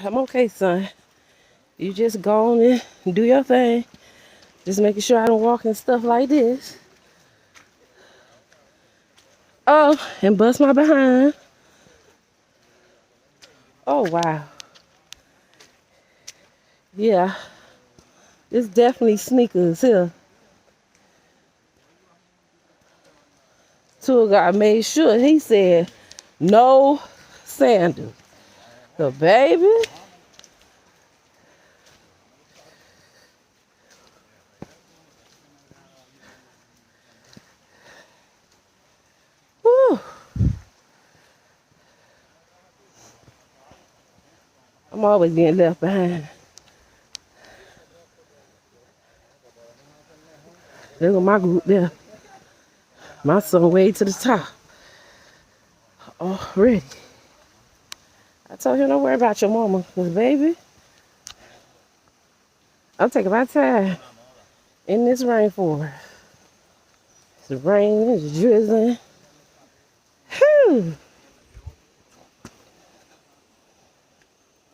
I'm okay, son. You just go on and do your thing. Just making sure I don't walk in stuff like this. Oh, and bust my behind. Oh, wow. Yeah, it's definitely sneakers here. Tour guide made sure he said no sandals. So, baby, whew, I'm always getting left behind. Look at my group there. My son way to the top already. I told him don't worry about your mama, cause baby, I'm taking my time in this rainforest. It's raining, it's drizzling. Whew.